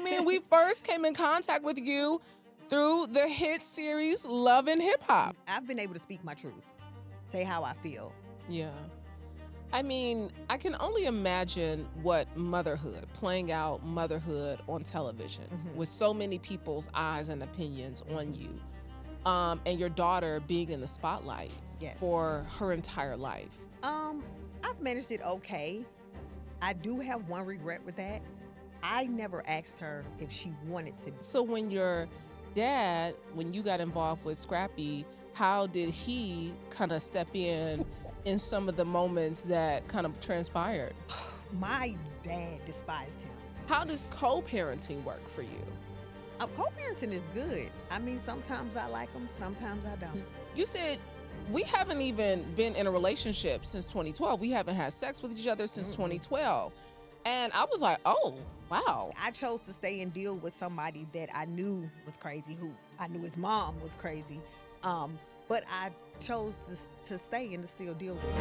mean, we first came in contact with you through the hit series Love and Hip Hop. I've been able to speak my truth, say how I feel. Yeah. I mean, I can only imagine what motherhood, playing out motherhood on television with so many people's eyes and opinions on you, and your daughter being in the spotlight for her entire life. I've managed it okay. I do have one regret with that. I never asked her if she wanted to. So when your dad, when you got involved with Scrappy, how did he kind of step in some of the moments that kind of transpired? My dad despised him. How does co-parenting work for you? Co-parenting is good. I mean, sometimes I like him, sometimes I don't. You said we haven't even been in a relationship since 2012. We haven't had sex with each other since 2012. And I was like, oh, wow. I chose to stay and deal with somebody that I knew was crazy, who I knew his mom was crazy. But I chose to stay and to still deal with it.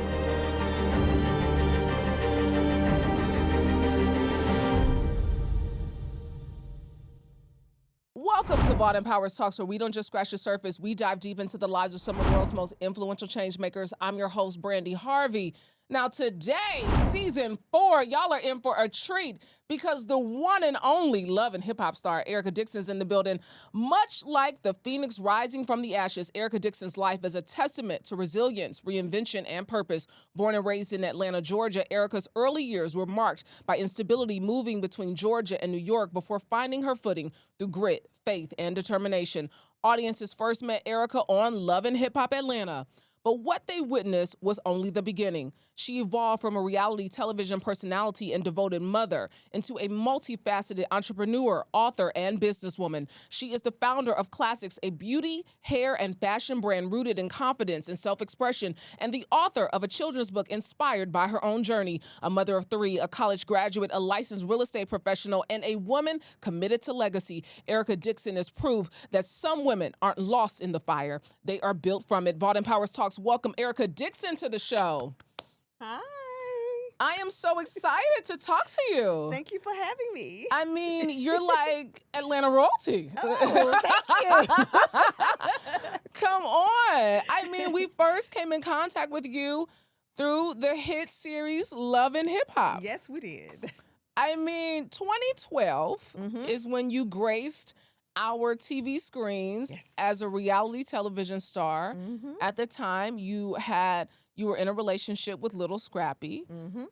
Welcome to Vaught Empowers Talks, where we don't just scratch the surface, we dive deep into the lives of some of the world's most influential change makers. I'm your host, Brandi Harvey. Now today, season 4, y'all are in for a treat because the one and only Love and Hip Hop star Erica Dixon's in the building. Much like the phoenix rising from the ashes, Erica Dixon's life is a testament to resilience, reinvention, and purpose. Born and raised in Atlanta, Georgia, Erica's early years were marked by instability, moving between Georgia and New York before finding her footing through grit, faith, and determination. Audiences first met Erica on Love and Hip Hop Atlanta. But what they witnessed was only the beginning. She evolved from a reality television personality and devoted mother into a multifaceted entrepreneur, author, and businesswoman. She is the founder of Classics, a beauty, hair, and fashion brand rooted in confidence and self-expression, and the author of a children's book inspired by her own journey. A mother of 3, a college graduate, a licensed real estate professional, and a woman committed to legacy. Erica Dixon is proof that some women aren't lost in the fire. They are built from it. Vaught Empowers Talks welcome Erica Dixon to the show. Hi. I am so excited to talk to you. Thank you for having me. I mean, you're like Atlanta royalty. Oh, thank you. Come on. I mean, we first came in contact with you through the hit series Love and Hip Hop. Yes, we did. I mean, 2012 is when you graced our TV screens as a reality television star. At the time, you were in a relationship with Little Scrappy.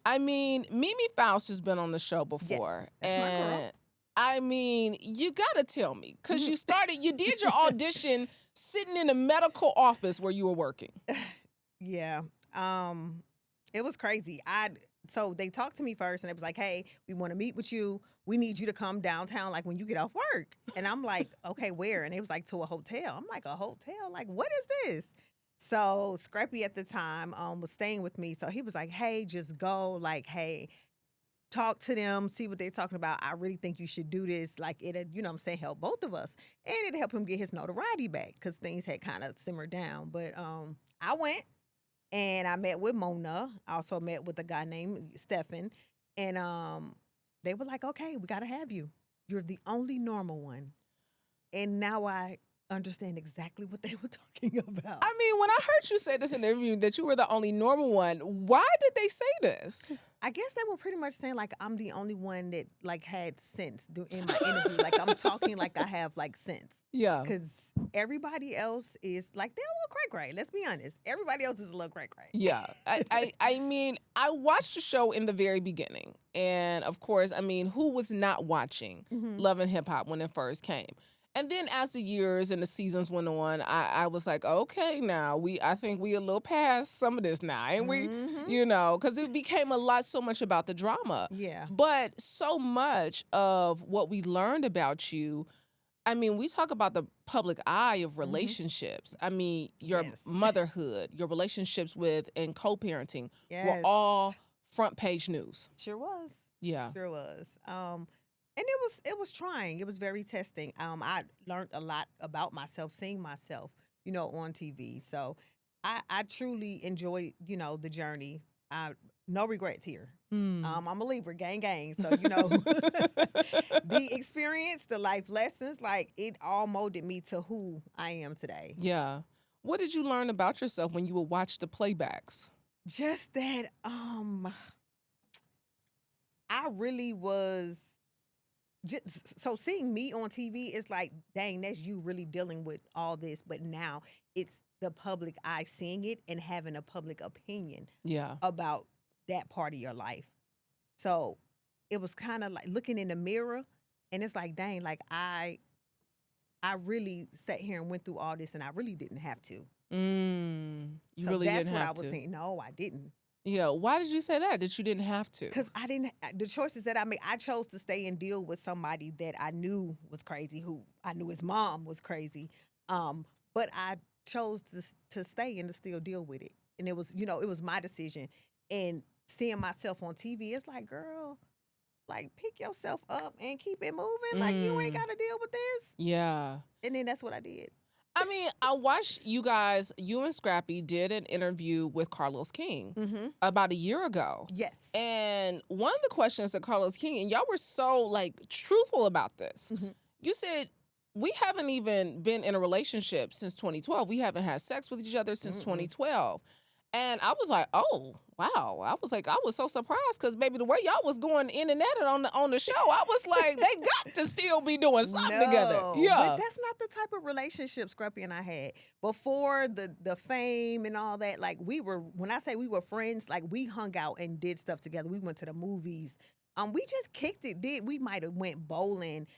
I mean, Mimi Faust has been on the show before. Yes, that's my girl. I mean, you gotta tell me, because you did your audition sitting in a medical office where you were working. Yeah. It was crazy. So they talked to me first and it was like, hey, we want to meet with you. We need you to come downtown like when you get off work. And I'm like, okay, where? And it was like to a hotel. I'm like, a hotel? Like, what is this? So Scrappy at the time was staying with me. So he was like, hey, just go. Like, hey, talk to them, see what they're talking about. I really think you should do this. Like, it'll, you know what I'm saying, help both of us. And it'll help him get his notoriety back because things had kind of simmered down. But I went. And I met with Mona. I also met with a guy named Stefan. And they were like, okay, we got to have you. You're the only normal one. And now I understand exactly what they were talking about. I mean, when I heard you say this in the interview that you were the only normal one, why did they say this? I guess they were pretty much saying like I'm the only one that like had sense in my interview. Like I'm talking like I have like sense. Yeah. Because everybody else is like they're a little cray-cray. Let's be honest. Everybody else is a little cray-cray. Yeah. I mean, I watched the show in the very beginning. And of course, I mean, who was not watching Love and Hip Hop when it first came? And then as the years and the seasons went on, I was like, okay, now I think we a little past some of this now, ain't we? You know, because it became so much about the drama. Yeah. But so much of what we learned about you, I mean, we talk about the public eye of relationships. I mean, your motherhood, your relationships with and co-parenting were all front page news. Sure was. Yeah. Sure was. And it was trying. It was very testing. I learned a lot about myself, seeing myself, you know, on TV. So I truly enjoyed, you know, the journey. No regrets here. I'm a Libra, gang. So, the experience, the life lessons, like it all molded me to who I am today. Yeah. What did you learn about yourself when you would watch the playbacks? Just that, I really was just so seeing me on TV is like, dang, that's you really dealing with all this. But now it's the public eye seeing it and having a public opinion Yeah. about that part of your life. So it was kind of like looking in the mirror, and it's like, dang, like I really sat here and went through all this, and I really didn't have to. You So really that's didn't what have I was to. saying. No, I didn't. Yeah. Why did you say that you didn't have to? Because I didn't, the choices that I made, I chose to stay and deal with somebody that I knew was crazy, who I knew his mom was crazy. But I chose to stay and to still deal with it. And it was, it was my decision. And seeing myself on TV, it's like, girl, like pick yourself up and keep it moving. Like you ain't got to deal with this. Yeah. And then that's what I did. I mean, I watched you and Scrappy did an interview with Carlos King about a year ago. Yes. And one of the questions that Carlos King, and y'all were so like truthful about this. You said, we haven't even been in a relationship since 2012. We haven't had sex with each other since 2012. And I was like, oh, wow. I was so surprised because, baby, the way y'all was going in and at it on the show, I was like, they got to still be doing something together. Yeah. But that's not the type of relationship Scrappy and I had. Before the fame and all that, like when I say we were friends, like we hung out and did stuff together. We went to the movies. We just kicked it. We might have went bowling.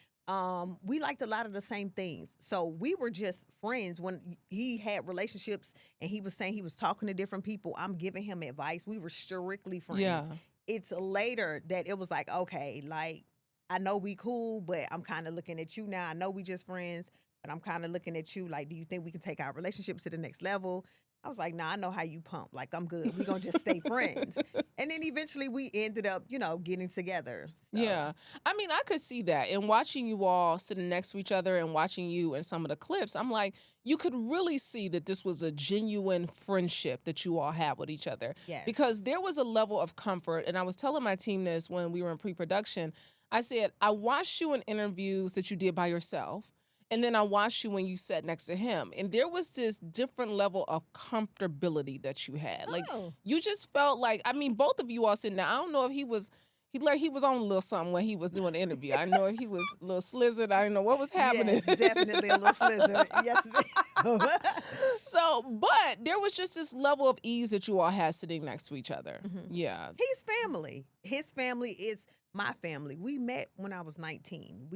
We liked a lot of the same things. So we were just friends. When he had relationships and he was saying he was talking to different people, I'm giving him advice. We were strictly friends. Yeah. It's later that it was like, okay, like I know we cool, but I'm kind of looking at you now. I know we just friends, but I'm kind of looking at you like, do you think we can take our relationship to the next level? I was like, nah, I know how you pump. Like, I'm good. We're going to just stay friends. And then eventually we ended up, getting together. So. Yeah. I mean, I could see that. And watching you all sitting next to each other and watching you in some of the clips, I'm like, you could really see that this was a genuine friendship that you all had with each other. Yes. Because there was a level of comfort. And I was telling my team this when we were in pre-production. I said, I watched you in interviews that you did by yourself. And then I watched you when you sat next to him. And there was this different level of comfortability that you had. Like, you just felt like, I mean, both of you all sitting there. I don't know if he was on a little something when he was doing the interview. I know if he was a little slizzard. I didn't know what was happening. Yes, definitely a little slizzard. Yes, ma'am. So, but there was just this level of ease that you all had sitting next to each other. Yeah. He's family. His family is my family. We met when I was 19.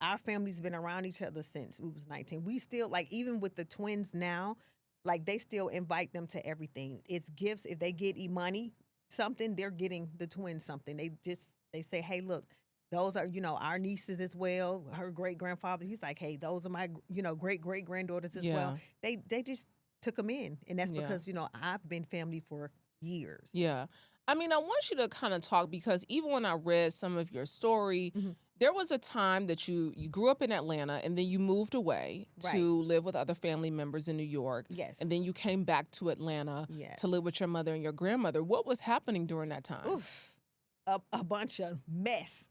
Our family's been around each other since we was 19. We still, like, even with the twins now, like, they still invite them to everything. It's gifts. If they get Imani something, they're getting the twins something. They say, hey, look, those are, our nieces as well. Her great-grandfather, he's like, hey, those are my, great-great-granddaughters as well. They just took them in. And that's because, I've been family for years. Yeah. I mean, I want you to kind of talk because even when I read some of your story, there was a time that you grew up in Atlanta and then you moved away to live with other family members in New York. Yes. And then you came back to Atlanta to live with your mother and your grandmother. What was happening during that time? Oof, a bunch of mess.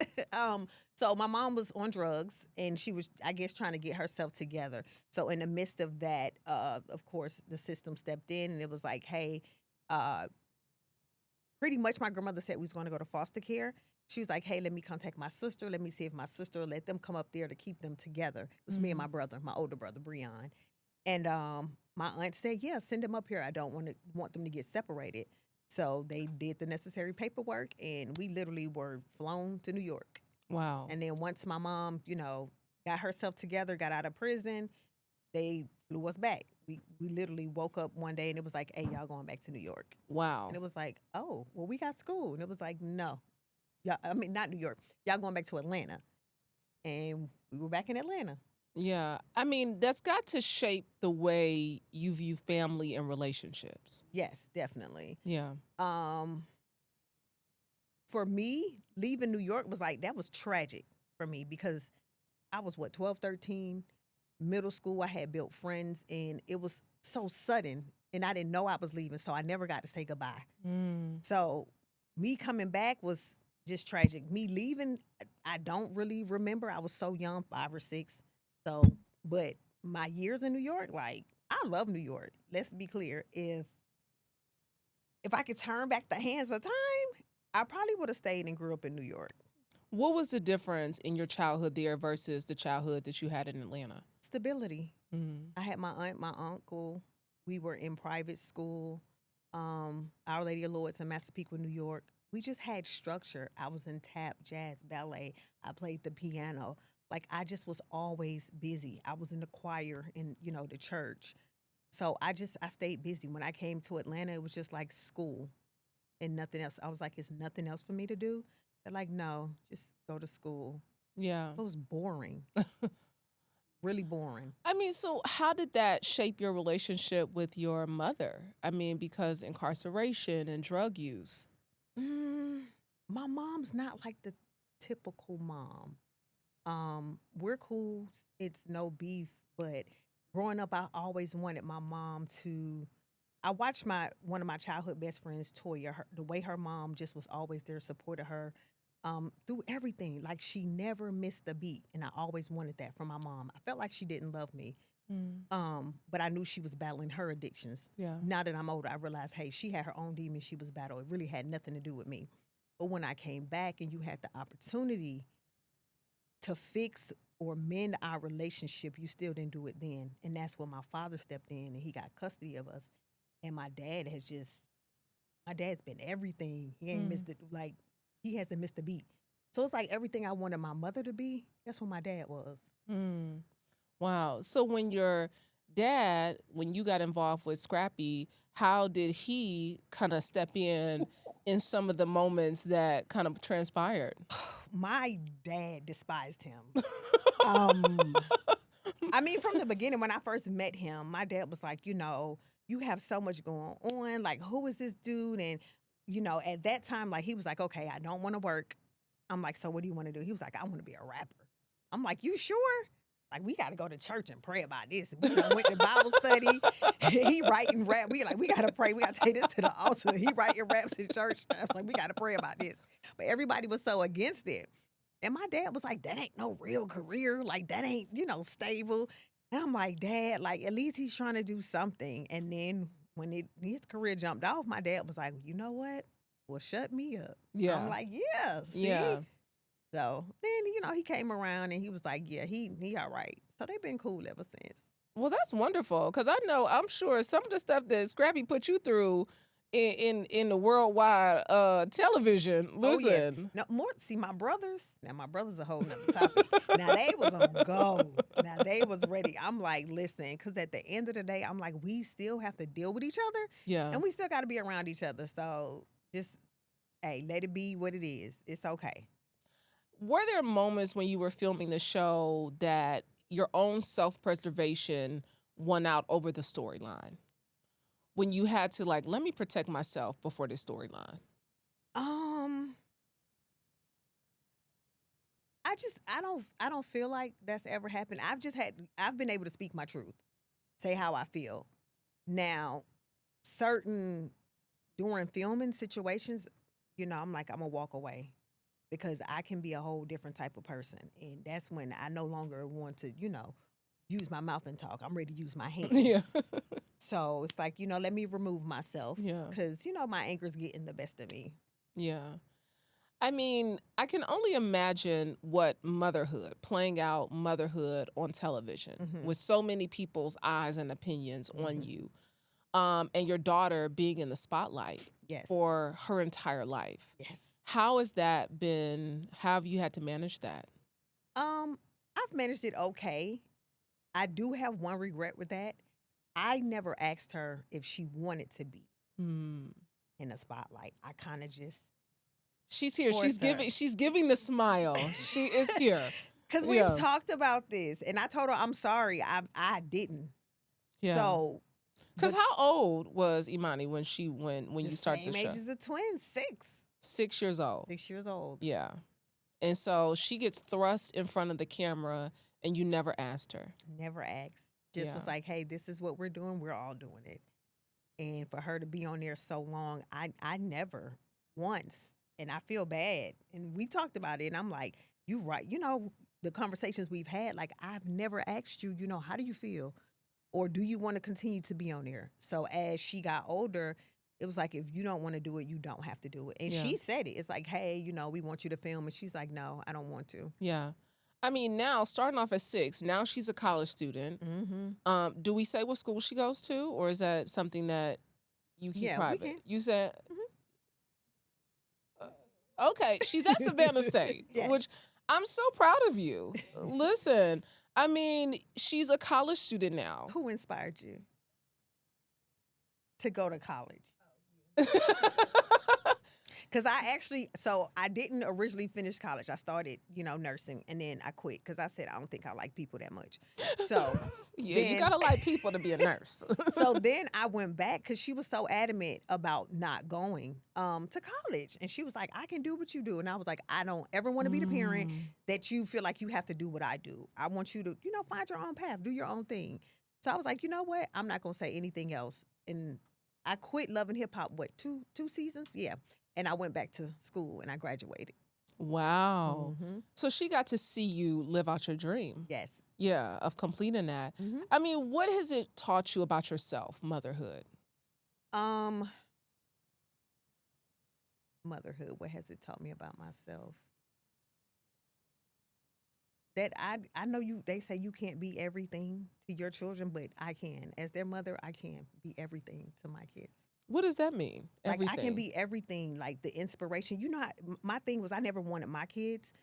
So my mom was on drugs and she was, I guess, trying to get herself together. So in the midst of that, of course, the system stepped in and it was like, hey, pretty much my grandmother said we was going to go to foster care. She was like, hey, let me contact my sister. Let me see if my sister will let them come up there to keep them together. It was me and my brother, my older brother, Breon. And my aunt said, yeah, send them up here. I don't want them to get separated. So they did the necessary paperwork, and we literally were flown to New York. Wow. And then once my mom, got herself together, got out of prison, they flew us back. We literally woke up one day, and it was like, hey, y'all going back to New York. Wow. And it was like, oh, well, we got school. And it was like, no. Not New York. Y'all going back to Atlanta. And we were back in Atlanta. Yeah. I mean, that's got to shape the way you view family and relationships. Yes, definitely. Yeah. For me, leaving New York that was tragic for me because I was, 12, 13, middle school. I had built friends, and it was so sudden, and I didn't know I was leaving, so I never got to say goodbye. So me coming back was just tragic. Me leaving, I don't really remember. I was so young, 5 or 6. So, but my years in New York, like I love New York. Let's be clear. If I could turn back the hands of time, I probably would have stayed and grew up in New York. What was the difference in your childhood there versus the childhood that you had in Atlanta? Stability. Mm. I had my aunt, my uncle. We were in private school. Our Lady of Lourdes in Massapequa, New York. We just had structure. I was in tap, jazz, ballet. I played the piano. Like I just was always busy. I was in the choir in, the church. So I stayed busy. When I came to Atlanta, it was just like school and nothing else. I was like, it's nothing else for me to do. They're like, no, just go to school. Yeah. It was boring. Really boring. I mean, so how did that shape your relationship with your mother? I mean, because incarceration and drug use. My mom's not like the typical mom. We're cool. It's no beef. But growing up, I always wanted my mom to. I watched one of my childhood best friends, Toya. The way her mom just was always there, supported her through everything. Like she never missed a beat, and I always wanted that from my mom. I felt like she didn't love me, but I knew she was battling her addictions. Yeah. Now that I'm older, I realized, hey, she had her own demons she was battling. It really had nothing to do with me. But when I came back, and you had the opportunity to fix or mend our relationship, you still didn't do it then, and that's when my father stepped in and he got custody of us. And my dad's been everything. He ain't missed it. Like, he hasn't missed a beat. So it's like everything I wanted my mother to be, that's what my dad was. Wow. So when your dad, when you got involved with Scrappy, how did he kind of step in some of the moments that kind of transpired? My dad despised him. I mean, from the beginning, when I first met him, my dad was like, you have so much going on. Like, who is this dude? And, at that time, like, he was like, okay, I don't want to work. I'm like, so what do you want to do? He was like, I want to be a rapper. I'm like, you sure? Like, we got to go to church and pray about this. We went to Bible study. He writing rap. We got to pray. We got to take this to the altar. He writing raps in church. I was like, we got to pray about this. But everybody was so against it. And my dad was like, that ain't no real career. Like, that ain't, stable. And I'm like, Dad, like, at least he's trying to do something. And then when his career jumped off, my dad was like, you know what? Well, shut me up. Yeah. I'm like, yeah, see? Yeah. So then, he came around and he was like, yeah, he all right. So they've been cool ever since. Well, that's wonderful, because I'm sure some of the stuff that Scrappy put you through in the worldwide television. Listen. Oh, yes. See, my brothers, now my brothers a whole nother topic. Now they was on go. Now they was ready. I'm like, listen, because at the end of the day, I'm like, we still have to deal with each other. Yeah. And we still got to be around each other. So just, hey, let it be what it is. It's okay. Were there moments when you were filming the show that your own self-preservation won out over the storyline? When you had to, like, let me protect myself before this storyline? I don't feel like that's ever happened. I've been able to speak my truth, say how I feel. Now, during filming situations, I'm like, I'm gonna walk away because I can be a whole different type of person. And that's when I no longer want to, use my mouth and talk. I'm ready to use my hands. Yeah. So it's like, let me remove myself. Yeah. Because, my anger's getting the best of me. Yeah. I mean, I can only imagine what playing out motherhood on television with so many people's eyes and opinions on you, and your daughter being in the spotlight for her entire life. Yes. How has that been? How have you had to manage that? I've managed it okay. I do have one regret with that. I never asked her if she wanted to be in the spotlight. I kind of just she's here. forced her. She's giving the smile. She is here. Because we've talked about this, and I told her I'm sorry. I didn't. Yeah. So, because how old was Imani when you started the show? Same age as the twins, 6. 6 years old. 6 years old. Yeah. And so she gets thrust in front of the camera, and you never asked her. Never asked. Just was like, hey, this is what we're doing. We're all doing it. And for her to be on there so long, I never once, and I feel bad. And we talked about it, and I'm like, you right. You know, the conversations we've had, like, I've never asked you, you know, how do you feel? Or do you want to continue to be on there? So as she got older, it was like, if you don't want to do it, you don't have to do it. And Yeah. she said it. It's like, hey, you know, we want you to film. And she's like, no, I don't want to. Yeah. I mean, now starting off at 6, now she's a college student. Mm-hmm. Do we say what school she goes to, or is that something that you keep Yeah, private? we can. You said, okay, she's at Savannah State, Yes. which I'm so proud of you. Listen, I mean, she's a college student now. Who inspired you to go to college? Because I didn't originally finish college. I started, you know, nursing, and then I quit because I said I don't think I like people that much. So Yeah, you gotta like people to be a nurse. so then I went back because she was so adamant about not going to college, and she was like, "I can do what you do," and I was like, "I don't ever want to be the parent that you feel like you have to do what I do. I want you to, you know, find your own path, do your own thing." So I was like, you know what? I'm not gonna say anything else, and I quit Love and Hip Hop. What, two seasons? Yeah. And I went back to school and I graduated. Wow. Mm-hmm. So she got to see you live out your dream. Yes. Yeah, of completing that. Mm-hmm. I mean, what has it taught you about yourself, motherhood? Motherhood. What has it taught me about myself? That I know they say you can't be everything to your children, but I can. As their mother, I can be everything to my kids. What does that mean? Like, I can be everything, like the inspiration. You know, my thing was I never wanted my kids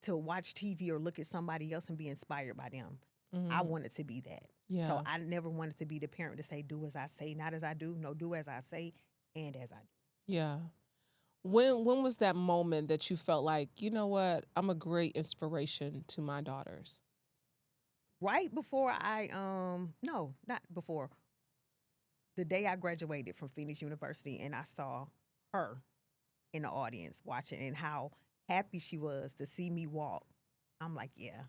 to watch TV or look at somebody else and be inspired by them. I wanted to be that. Yeah. So I never wanted to be the parent to say, do as I say, not as I do. No, do as I say and as I do. Yeah. When was that moment that you felt like, you know what, I'm a great inspiration to my daughters? Right before no, not before. The day I graduated from Phoenix University and I saw her in the audience watching and how happy she was to see me walk, I'm like, yeah,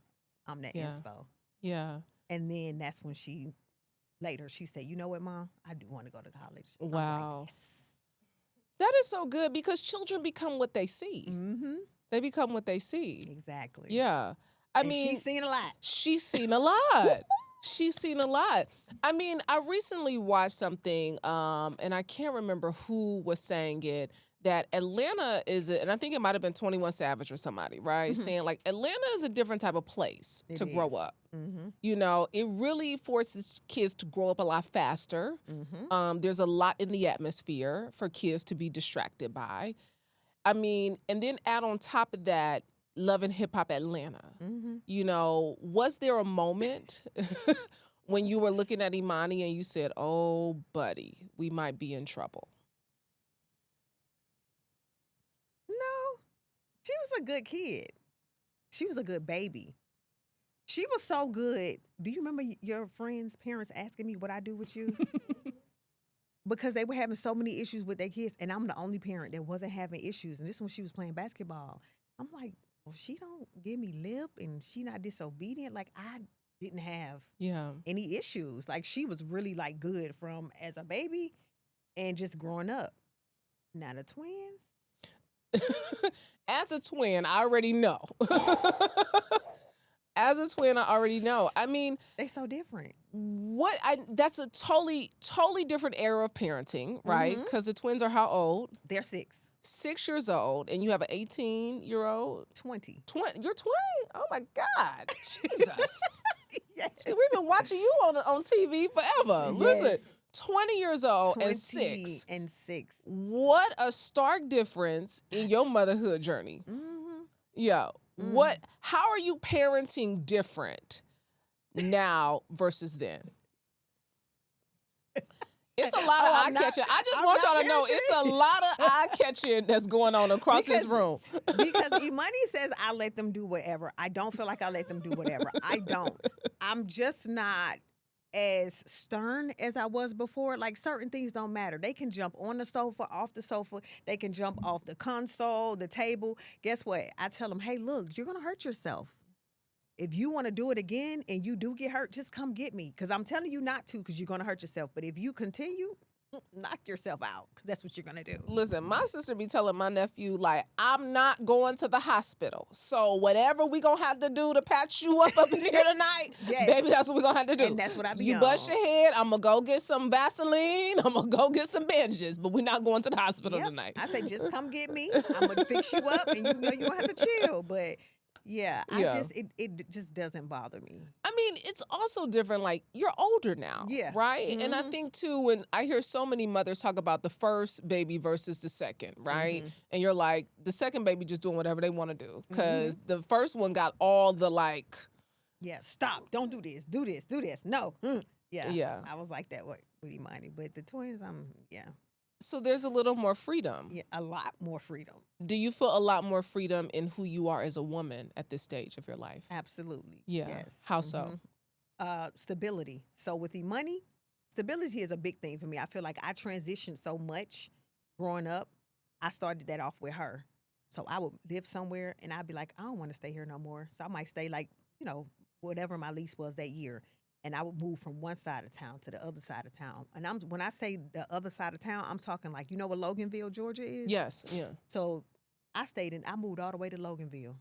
I'm that inspo. Yeah. And then that's when she said, you know what, Mom? I do want to go to college. Wow. Like, yes. That is so good because children become what they see. Mm-hmm. They become what they see. Exactly. Yeah. I mean, she's seen a lot. She's seen a lot. She's seen a lot. I mean, I recently watched something, and I can't remember who was saying it, that Atlanta and I think it might have been 21 Savage or somebody, right? Saying like Atlanta is a different type of place to grow up. Mm-hmm. You know, it really forces kids to grow up a lot faster. Mm-hmm. There's a lot in the atmosphere for kids to be distracted by. I mean, and then add on top of that, Love and Hip Hop Atlanta. Mm-hmm. You know, was there a moment when you were looking at Imani and you said, oh, buddy, we might be in trouble? No, she was a good kid. She was a good baby. She was so good. Do you remember your friends' parents asking me what I do with you? Because they were having so many issues with their kids, and I'm the only parent that wasn't having issues. And this when she was playing basketball. I'm like, well, she don't give me lip and she not disobedient. Like, I didn't have any issues. Like, she was really like good from as a baby and just growing up. Now the twins. As a twin, I already know. As a twin, I already know. I mean, they so different. That's a totally different era of parenting, right? Because the twins are how old? They're 6. 6 years old, and you have an 18-year-old? 20. You're 20? Oh my God. Jesus. Yes. We've been watching you on TV forever. Yes. Listen, 20 years old 20 and 6. and 6. What a stark difference in your motherhood journey. Mm-hmm. Yo, how are you parenting different now versus then? It's a lot of eye-catching. I just want y'all to know it's a lot of eye-catching that's going on across this room. Because Imani says I let them do whatever. I don't feel like I let them do whatever. I don't. I'm just not as stern as I was before. Like, certain things don't matter. They can jump on the sofa, off the sofa. They can jump off the console, the table. Guess what? I tell them, hey, look, you're going to hurt yourself. If you want to do it again and you do get hurt, just come get me. Because I'm telling you not to, because you're going to hurt yourself. But if you continue, knock yourself out, because that's what you're going to do. Listen, my sister be telling my nephew, like, I'm not going to the hospital. So whatever we going to have to do to patch you up in here tonight, Yes. baby, that's what we going to have to do. And that's what I be You on. bust your head, I'm going to go get some Vaseline, I'm going to go get some bandages, but we're not going to the hospital Yep. tonight. I say, just come get me. I'm going to fix you up, and you know you don't have to chill. But yeah, it just doesn't bother me. I mean, it's also different. Like, you're older now, Yeah. right? And I Mhm. think, too, when I hear so many mothers talk about the first baby versus the second, right? Mhm. And you're like, the second baby just doing whatever they want to do. Because the first one got all the, like... Yeah, stop. Don't do this. Do this. Do this. No. Yeah. Yeah. I was like that with Imani. But the twins, So there's a little more freedom. yeah, a lot more freedom. Do you feel a lot more freedom in who you are as a woman at this stage of your life? Absolutely. Yeah. Yes. How so? Stability. So with Imani, stability is a big thing for me. I feel like I transitioned so much growing up. I started that off with her. So I would live somewhere and I'd be like, I don't want to stay here no more. So I might stay like, whatever my lease was that year. And I would move from one side of town to the other side of town. And when I say the other side of town, I'm talking like, you know what Loganville, Georgia is? Yes. Yeah. So I moved all the way to Loganville.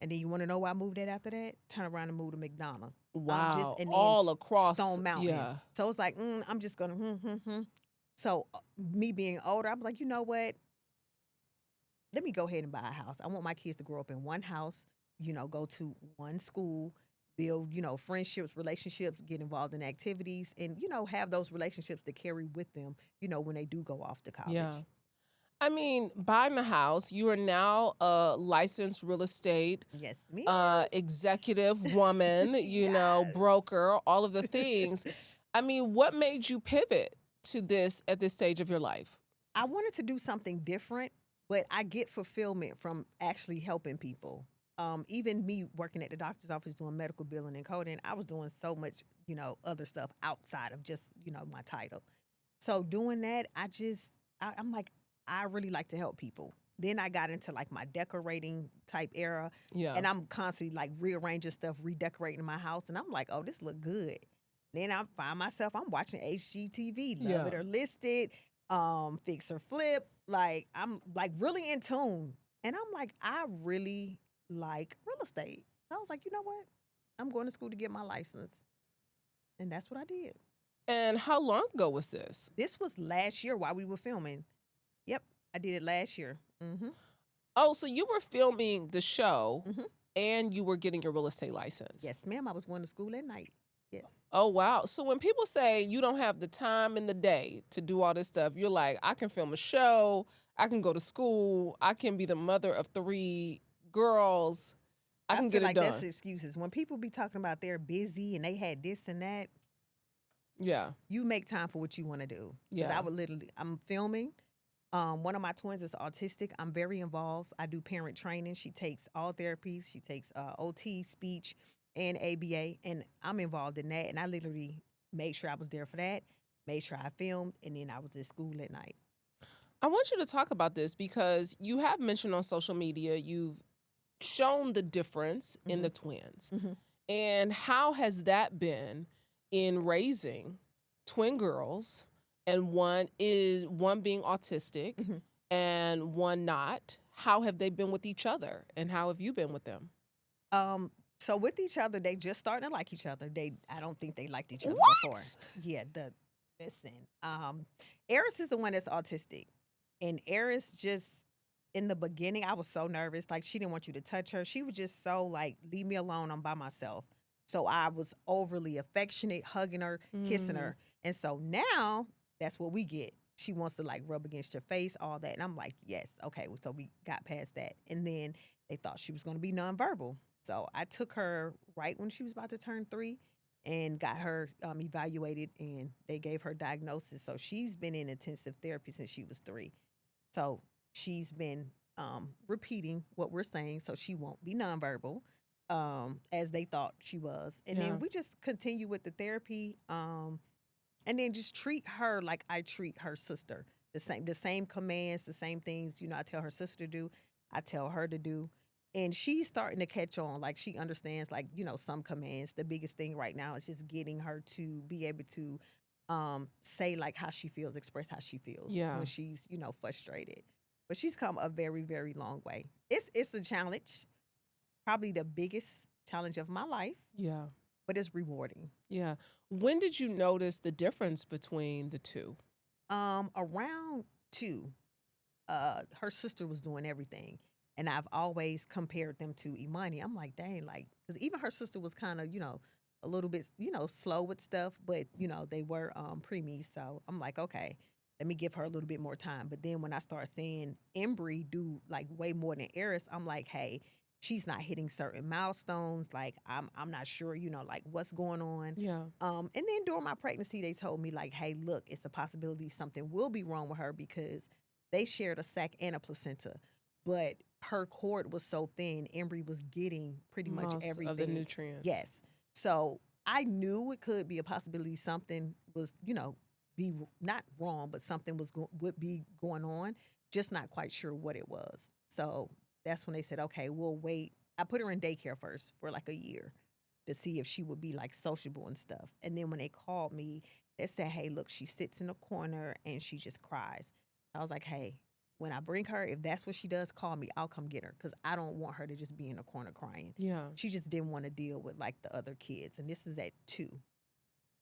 And then you want to know why I moved that after that? Turn around and move to McDonough. Wow. And then all across Stone Mountain. Yeah. So it's like, I'm just going to, So me being older, I'm like, you know what? Let me go ahead and buy a house. I want my kids to grow up in one house, go to one school, build, friendships, relationships, get involved in activities, and, have those relationships to carry with them, when they do go off to college. Yeah. I mean, buying the house, you are now a licensed real estate Yes, me. executive woman, Yes. broker, all of the things. I mean, what made you pivot to this at this stage of your life? I wanted to do something different, but I get fulfillment from actually helping people. Even me working at the doctor's office doing medical billing and coding, I was doing so much, other stuff outside of just, my title. So doing that, I'm like, I really like to help people. Then I got into like my decorating type era. Yeah. And I'm constantly like rearranging stuff, redecorating my house. And I'm like, oh, this look good. Then I find myself, I'm watching HGTV, Love It or Listed, Fix or Flip. Like, I'm like really in tune. And I'm like, I really like real estate. So I was like, you know what? I'm going to school to get my license. And that's what I did. And how long ago was this? This was last year while we were filming. Yep, I did it last year. Mm-hmm. Oh, so you were filming the show Mhm. and you were getting your real estate license. Yes, ma'am. I was going to school at night. Yes. Oh, wow. So when people say you don't have the time in the day to do all this stuff, you're like, I can film a show, I can go to school, I can be the mother of 3 girls, I can feel get like it done. that's excuses. When people be talking about they're busy and they had this and that, Yeah. you make time for what you want to do. Because Yeah. I'm filming. One of my twins is autistic. I'm very involved. I do parent training. She takes all therapies. She takes OT, speech, and ABA. And I'm involved in that. And I literally made sure I was there for that, made sure I filmed, and then I was at school at night. I want you to talk about this because you have mentioned on social media, you've shown the difference in the twins. Mhm. And how has that been in raising twin girls and one being autistic Mhm. and one not? How have they been with each other and how have you been with them? So with each other, they just starting to like each other. I don't think they liked each other before. Yeah, listen. Eris is the one that's autistic. And Eris just, in the beginning, I was so nervous. Like, she didn't want you to touch her. She was just so like, leave me alone, I'm by myself. So I was overly affectionate, hugging her, kissing her. And so now, that's what we get. She wants to like rub against your face, all that. And I'm like, yes, okay. So we got past that. And then they thought she was going to be nonverbal. So I took her right when she was about to turn 3 and got her evaluated, and they gave her diagnosis. So she's been in intensive therapy since she was 3. So she's been repeating what we're saying, so she won't be nonverbal as they thought she was. And Yeah. then we just continue with the therapy, and then just treat her like I treat her sister. The same commands, the same things, I tell her sister to do, I tell her to do. And she's starting to catch on. Like, she understands, like, some commands. The biggest thing right now is just getting her to be able to say like how she feels, express how she feels Yeah. when she's, frustrated. But she's come a very, very long way. It's a challenge, probably the biggest challenge of my life, Yeah. but it's rewarding. Yeah. When did you notice the difference between the two? Around 2, her sister was doing everything. And I've always compared them to Imani. I'm like, dang, like, because even her sister was kind of, a little bit, slow with stuff, but, they were preemies. So I'm like, okay, let me give her a little bit more time. But then when I start seeing Embry do like way more than Eris, I'm like, hey, she's not hitting certain milestones. Like, I'm not sure, like what's going on. Yeah. And then during my pregnancy, they told me like, hey, look, it's a possibility something will be wrong with her because they shared a sac and a placenta, but her cord was so thin, Embry was getting pretty much Most everything. of the nutrients. Yes. So I knew it could be a possibility something was, be not wrong, but something would be going on, just not quite sure what it was. So that's when they said, okay, we'll wait. I put her in daycare first for like a year to see if she would be like sociable and stuff. And then when they called me, they said, hey, look, she sits in a corner and she just cries. I was like, hey, when I bring her, if that's what she does, call me. I'll come get her because I don't want her to just be in a corner crying. Yeah. She just didn't want to deal with like the other kids. And this is at 2.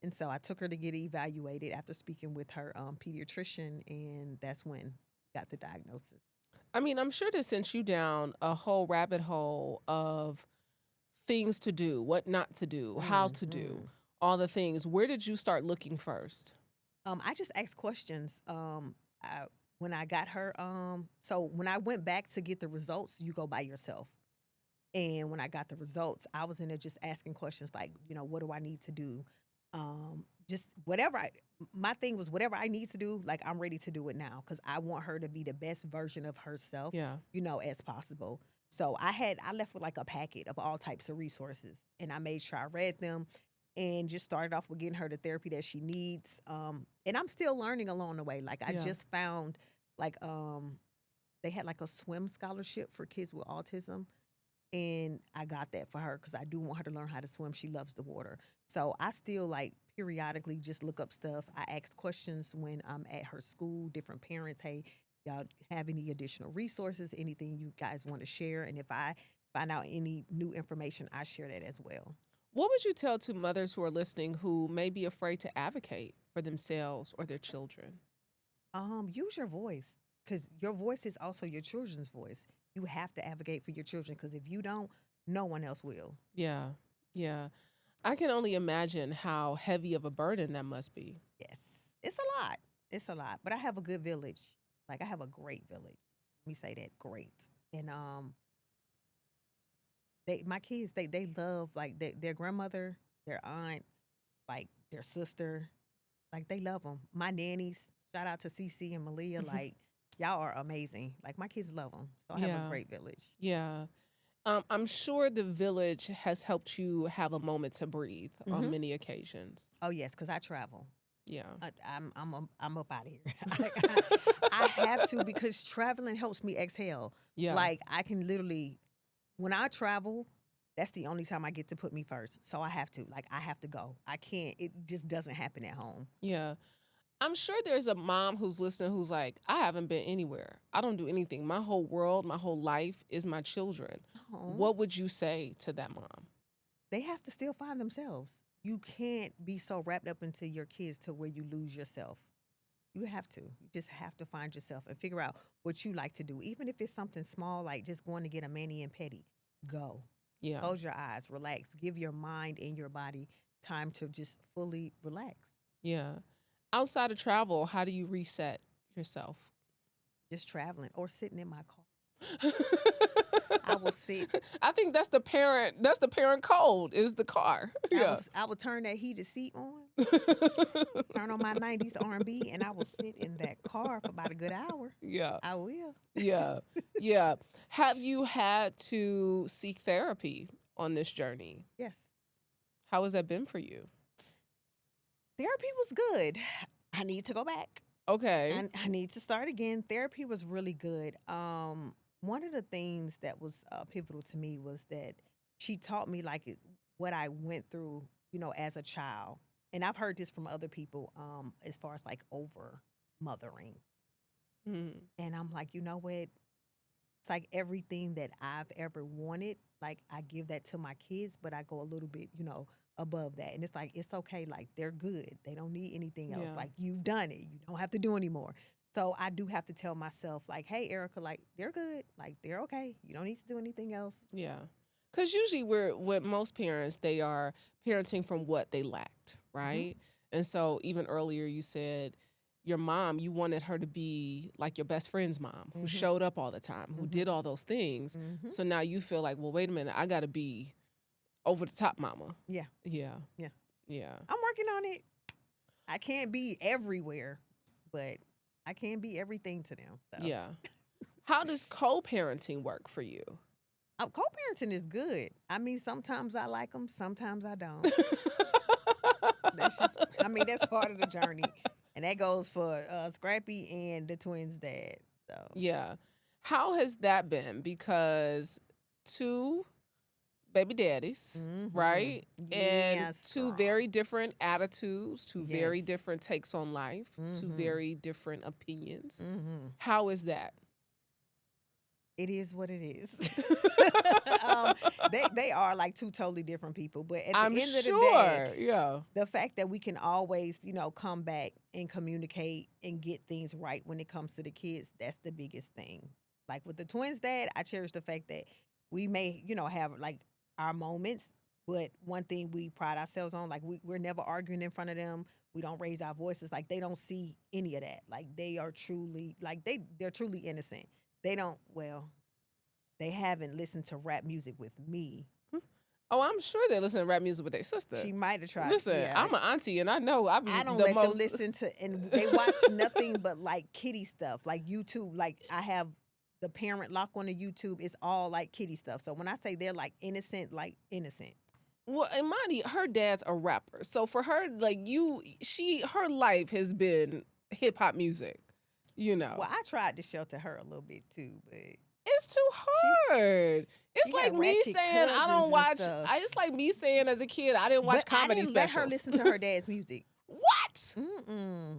And so I took her to get evaluated after speaking with her pediatrician. And that's when I got the diagnosis. I mean, I'm sure this sent you down a whole rabbit hole of things to do, what not to do, how to do, all the things. Where did you start looking first? I just asked questions. When I got her, so when I went back to get the results, you go by yourself. And when I got the results, I was in there just asking questions like, what do I need to do? Just whatever. My thing was whatever I need to do, like I'm ready to do it now because I want her to be the best version of herself, Yeah. as possible. So I left with like a packet of all types of resources, and I made sure I read them and just started off with getting her the therapy that she needs. And I'm still learning along the way. Like I Yeah. just found like they had like a swim scholarship for kids with autism. And I got that for her because I do want her to learn how to swim. She loves the water. So I still like periodically just look up stuff. I ask questions when I'm at her school, different parents. Hey, y'all have any additional resources, anything you guys want to share? And if I find out any new information, I share that as well. What would you tell to mothers who are listening who may be afraid to advocate for themselves or their children? Use your voice because your voice is also your children's voice. You have to advocate for your children because if you don't, no one else will. Yeah. Yeah. I can only imagine how heavy of a burden that must be. Yes, it's a lot. It's a lot. But I have a good village. Like I have a great village. Let me say that, great. And my kids they love like their grandmother, their aunt, like their sister, like they love them. My nannies, shout out to Cece and Malia, like y'all are amazing. Like my kids love them. So I have Yeah. a great village. Yeah. I'm sure the village has helped you have a moment to breathe on many occasions. Oh yes, because I travel. Yeah. I'm up out of here. I have to because traveling helps me exhale. Yeah. Like I can literally, when I travel, that's the only time I get to put me first. So I have to, like I have to go. I can't. It just doesn't happen at home. Yeah. I'm sure there's a mom who's listening who's like, I haven't been anywhere. I don't do anything. My whole world, my whole life is my children. Oh. What would you say to that mom? They have to still find themselves. You can't be so wrapped up into your kids to where you lose yourself. You have to. You just have to find yourself and figure out what you like to do. Even if it's something small, like just going to get a mani and pedi, go. Yeah. Close your eyes, relax. Give your mind and your body time to just fully relax. Yeah. Outside of travel, how do you reset yourself? Just traveling or sitting in my car. I will sit. I think that's the parent code is the car. Yeah. I will turn that heated seat on, turn on my 90s R&B, and I will sit in that car for about a good hour. Yeah. I will. Yeah. Yeah. Have you had to seek therapy on this journey? Yes. How has that been for you? Therapy was good. I need to go back. Okay. And I need to start again. Therapy was really good. One of the things that was pivotal to me was that she taught me like what I went through, as a child. and I've heard this from other people, as far as like over mothering. Mhm. And I'm like, you know what? It's like everything that I've ever wanted, like I give that to my kids, but I go a little bit, above that. And it's like, it's okay. Like they're good. They don't need anything else. Yeah. Like you've done it. You don't have to do anymore. So I do have to tell myself, like, hey, Erica, like they're good. Like they're okay. You don't need to do anything else. Yeah. Because usually with most parents, they are parenting from what they lacked, right? And so even earlier you said your mom, you wanted her to be like your best friend's mom who Mhm. showed up all the time, who Mhm. did all those things. Mhm. So now you feel like, well, wait a minute, I got to be over the top mama. Yeah. Yeah. Yeah. Yeah. I'm working on it. I can't be everywhere, but I can be everything to them. So. Yeah. How does co-parenting work for you? Co-parenting is good. I mean, sometimes I like them, sometimes I don't. That's part of the journey. And that goes for Scrappy and the twins' dad. So Yeah. How has that been? Because two baby daddies, right? And Yes, two girl. very different attitudes, two very Yes. different takes on life, two very different opinions. Mhm. How is that? It is what it is. They are like two totally different people. But at the I'm end of the sure. day, Yeah. the fact that we can always, come back and communicate and get things right when it comes to the kids, that's the biggest thing. Like with the twins' dad, I cherish the fact that we may, have like our moments, but one thing we pride ourselves on, like we're never arguing in front of them. We don't raise our voices. Like they don't see any of that. Like they are truly, like they're truly innocent. They don't, they haven't listened to rap music with me. Oh, I'm sure they listen to rap music with their sister. She might have tried. Listen, yeah. I'm an auntie, and I know I don't the let most. them listen to, and they watch nothing but like kitty stuff, like YouTube. Like I have the parent lock on the YouTube. It's all like kitty stuff. So when I say they're like innocent. Well, Imani, her dad's a rapper, so for her, like her life has been hip hop music. Well, I tried to shelter her a little bit too, but It's too hard. It's she like had me ratchet saying I cousins don't and watch. stuff. It's like me saying as a kid I didn't watch but I comedy didn't specials. let her listen to her dad's music. What? Mm-mm.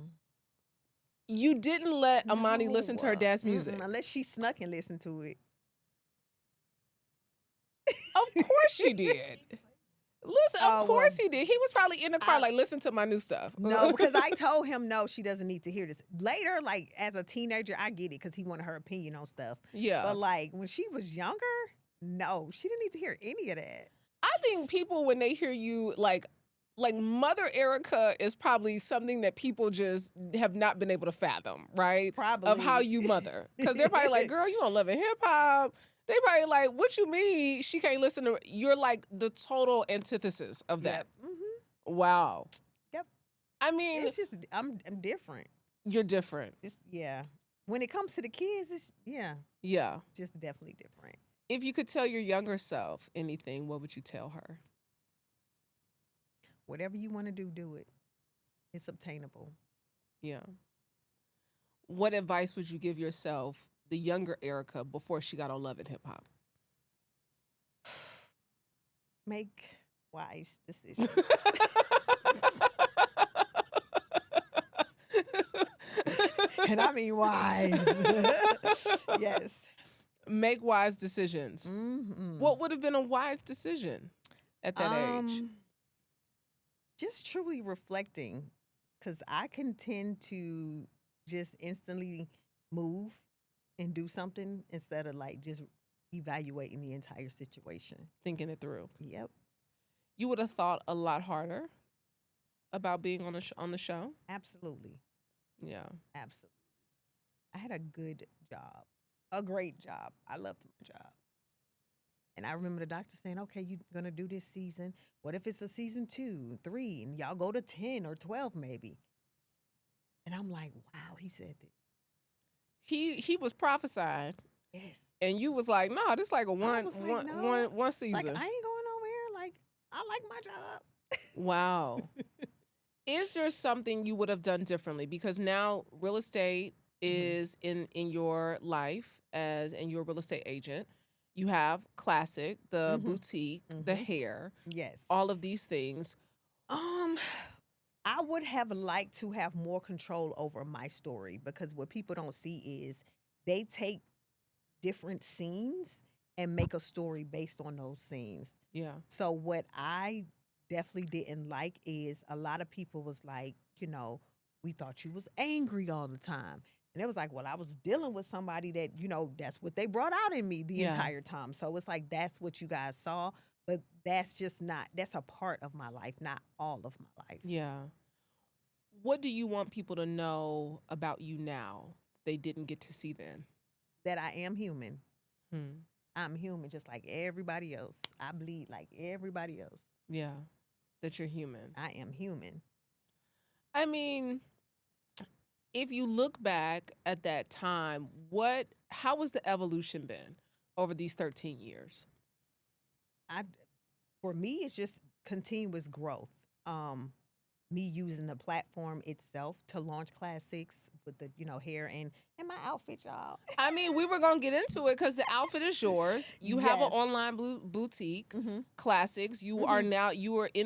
You didn't let Imani listen to her dad's music? Unless she snuck and listened to it. Of course you did. Listen, of course he did. He was probably in the car like, listen to my new stuff. No, because I told him no, she doesn't need to hear this. Later, like as a teenager, I get it because he wanted her opinion on stuff. Yeah. But like when she was younger, no, she didn't need to hear any of that. I think people, when they hear you, like Mother Erica is probably something that people just have not been able to fathom, right? Probably. Of how you mother. Because they're probably like, girl, you don't love hip hop. They probably like, what you mean she can't listen to, you're like the total antithesis of that. Yep. Mm-hmm. Wow. Yep. I mean, It's just, I'm different. You're different. Yeah. When it comes to the kids, it's, Yeah. just definitely different. If you could tell your younger self anything, what would you tell her? Whatever you want to do it. It's obtainable. Yeah. What advice would you give yourself, the younger Erica, before she got on Love and Hip Hop? Make wise decisions. And I mean wise. Yes. Make wise decisions. Mm-hmm. What would have been a wise decision at that age? Just truly reflecting, because I can tend to just instantly move and do something instead of like just evaluating the entire situation. Thinking it through. Yep. You would have thought a lot harder about being on the show? Absolutely. Yeah. Absolutely. I had a good job, a great job. I loved my job. And I remember the doctor saying, okay, you're going to do this season. What if it's a season 2, 3, and y'all go to 10 or 12 maybe? And I'm like, wow, he said this. He was prophesied. Yes. And you was like, no, this is like a one was like, one no. one season. Like, I ain't going nowhere. Like, I like my job. Wow. Is there something you would have done differently? Because now real estate is in your life and you're a real estate agent. You have Classic, the boutique, the hair. Yes. All of these things. I would have liked to have more control over my story, because what people don't see is they take different scenes and make a story based on those scenes. Yeah. So what I definitely didn't like is a lot of people was like, we thought you was angry all the time. And it was like, well, I was dealing with somebody that, that's what they brought out in me the Yeah. entire time. So it's like, that's what you guys saw. But that's just not, that's a part of my life, not all of my life. Yeah. What do you want people to know about you now they didn't get to see then? That I am human. Hmm. I'm human just like everybody else. I bleed like everybody else. Yeah. That you're human. I am human. I mean, if you look back at that time, how has the evolution been over these 13 years? For me, it's just continuous growth. Me using the platform itself to launch classics with the, hair and my outfit, y'all. I mean, we were going to get into it because the outfit is yours. You have an Yes. online boutique, Mm-hmm. classics. You are in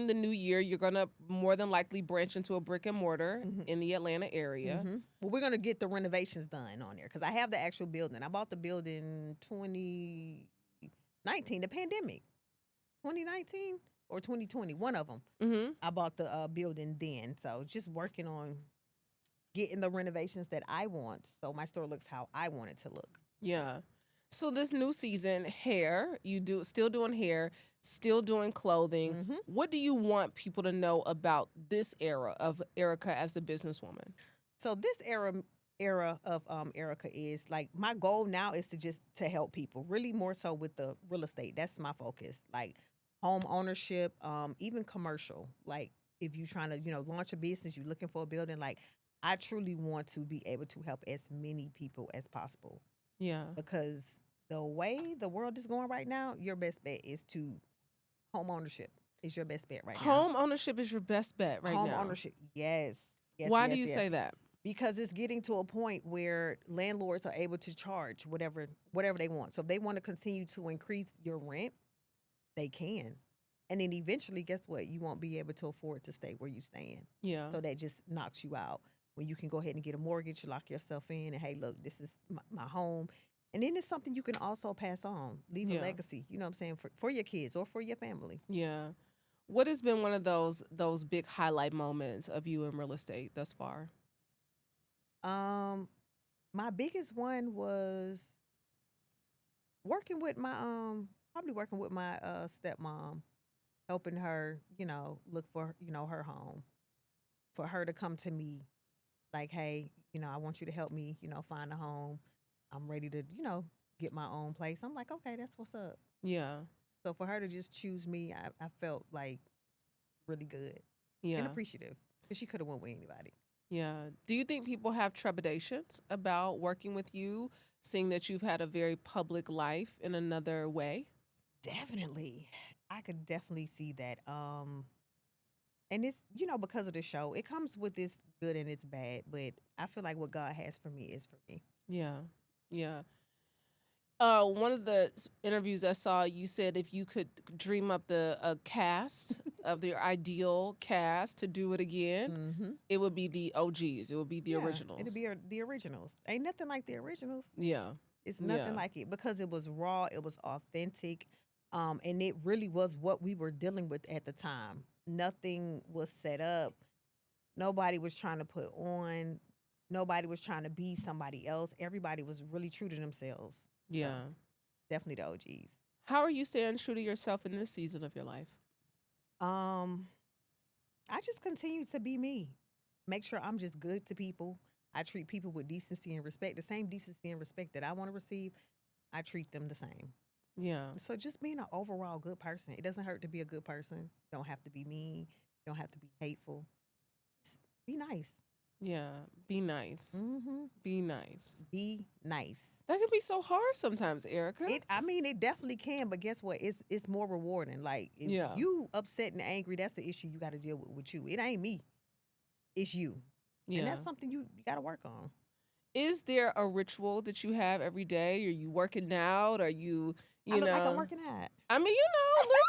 the new year. You're going to more than likely branch into a brick and mortar in the Atlanta area. Mm-hmm. Well, we're going to get the renovations done on there because I have the actual building. I bought the building 2019, the pandemic. 2019 or 2020, one of them. Mm-hmm. I bought the building then. So just working on getting the renovations that I want so my store looks how I want it to look. Yeah. So this new season, hair, still doing hair, still doing clothing. Mm-hmm. What do you want people to know about this era of Erica as a businesswoman? So this era of Erica is like, my goal now is to help people, really more so with the real estate. That's my focus. Like home ownership, even commercial. Like if you're trying to, launch a business, you're looking for a building, like I truly want to be able to help as many people as possible. Yeah. Because the way the world is going right now, your best bet is to home ownership is your best bet right now. Home ownership is your best bet right now. Home ownership, yes. Why do you say that? Because it's getting to a point where landlords are able to charge whatever they want. So if they want to continue to increase your rent, they can. And then eventually, guess what? You won't be able to afford to stay where you stand. Yeah. So that just knocks you out. When you can go ahead and get a mortgage, lock yourself in, and hey, look, this is my home. And then it's something you can also pass on, leave a legacy, you know what I'm saying, for your kids or for your family. Yeah. What has been one of those big highlight moments of you in real estate thus far? My biggest one was working with my stepmom, helping her, look for, her home. For her to come to me like, hey, I want you to help me, find a home. I'm ready to, get my own place. I'm like, okay, that's what's up. Yeah. So for her to just choose me, I felt like really good Yeah. and appreciative because she could have went with anybody. Yeah. Do you think people have trepidations about working with you, seeing that you've had a very public life in another way? Definitely. I could definitely see that. And it's, because of the show, it comes with its good and its bad, but I feel like what God has for me is for me. Yeah. Yeah. One of the interviews I saw, you said if you could dream up a cast of your ideal cast to do it again, Mm-hmm. it would be the OGs. It would be the originals. It'd be the originals. Ain't nothing like the originals. Yeah. It's nothing like it because it was raw, it was authentic, and it really was what we were dealing with at the time. Nothing was set up. Nobody was trying to put on. Nobody was trying to be somebody else. Everybody was really true to themselves. Yeah. So, definitely the OGs. How are you staying true to yourself in this season of your life? I just continue to be me. Make sure I'm just good to people. I treat people with decency and respect. The same decency and respect that I want to receive, I treat them the same. Yeah. So just being an overall good person. It doesn't hurt to be a good person. You don't have to be mean. You don't have to be hateful. Just be nice. Yeah. Be nice. Mm-hmm. Be nice. Be nice. That can be so hard sometimes, Erica. It definitely can, but guess what? It's more rewarding. Like, if you upset and angry, that's the issue you got to deal with you. It ain't me. It's you. Yeah. And that's something you got to work on. Is there a ritual that you have every day? Are you working out? Are you I look like I'm working out. I mean,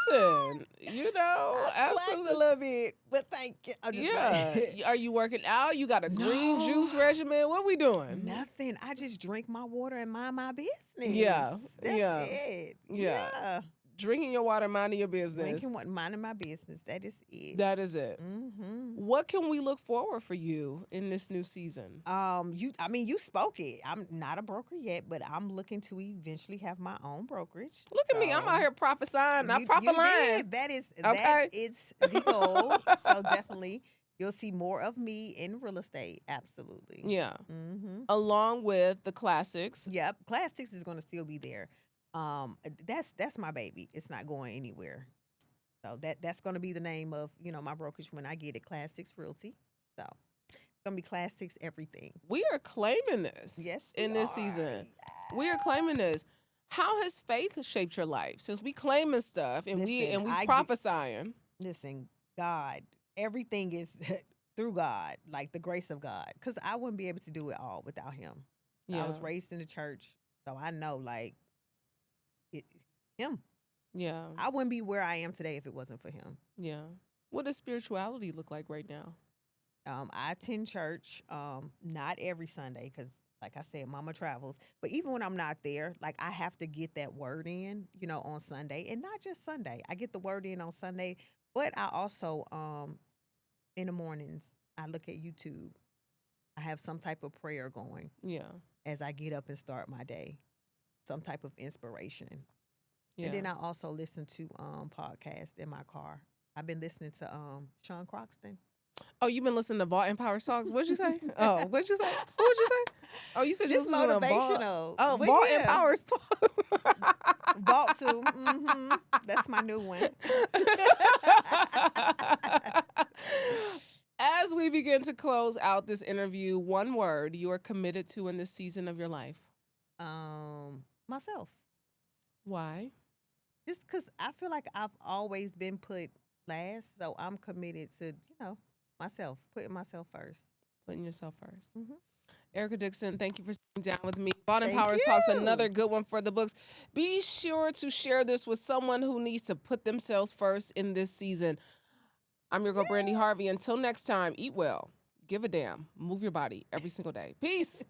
listen, I slacked absolutely. a little bit, but thank you. I'm just Yeah. like, Are you working out? You got a green no, juice regimen? What we doing? nothing. I just drink my water and mind my business. Yeah. That's Yeah. it. Yeah. Yeah. Drinking your water, minding your business. Drinking what, minding my business. That is it. That is it. Mm-hmm. What can we look forward for you in this new season? You spoke it. I'm not a broker yet, but I'm looking to eventually have my own brokerage. Look at me. I'm out here prophesying, not prophesying. That is Okay. that is the goal. So definitely you'll see more of me in real estate. Absolutely. Yeah. Mm-hmm. Along with the classics. Yep. Class 6 is gonna still be there. That's my baby. It's not going anywhere. So that's gonna be the name of, my brokerage when I get it, Class 6 Realty. So it's gonna be Class 6 everything. We are claiming this. Yes. In we this are. season. We are claiming this. How has faith shaped your life? Since we claiming stuff and we prophesying. Listen, God, everything is through God, like the grace of God. Because I wouldn't be able to do it all without him. Yeah. I was raised in the church, so I know him. Yeah. I wouldn't be where I am today if it wasn't for him. Yeah. What does spirituality look like right now? I attend church, not every Sunday because, like I said, Mama travels. But even when I'm not there, like I have to get that word in, on Sunday, and not just Sunday. I get the word in on Sunday, but I also, in the mornings, I look at YouTube. I have some type of prayer going. Yeah. As I get up and start my day, some type of inspiration. Yeah. And then I also listen to podcasts in my car. I've been listening to Sean Croxton. Oh, you've been listening to Vault and Power songs? What'd you say? Oh, what'd you say? What would you say? Oh, you said you Just listened to motivational. Oh, But Vault and yeah. Power songs. Vault 2. Mm-hmm. That's my new one. As we begin to close out this interview, one word you are committed to in this season of your life. Myself. Why? Just because I feel like I've always been put last, so I'm committed to, myself, putting myself first. Putting yourself first. Mm-hmm. Erica Dixon, thank you for sitting down with me. Vault and Thank Power Talks, you. another good one for the books. Be sure to share this with someone who needs to put themselves first in this season. I'm your girl, Brandi Harvey. Until next time, eat well, give a damn, move your body every single day. Peace.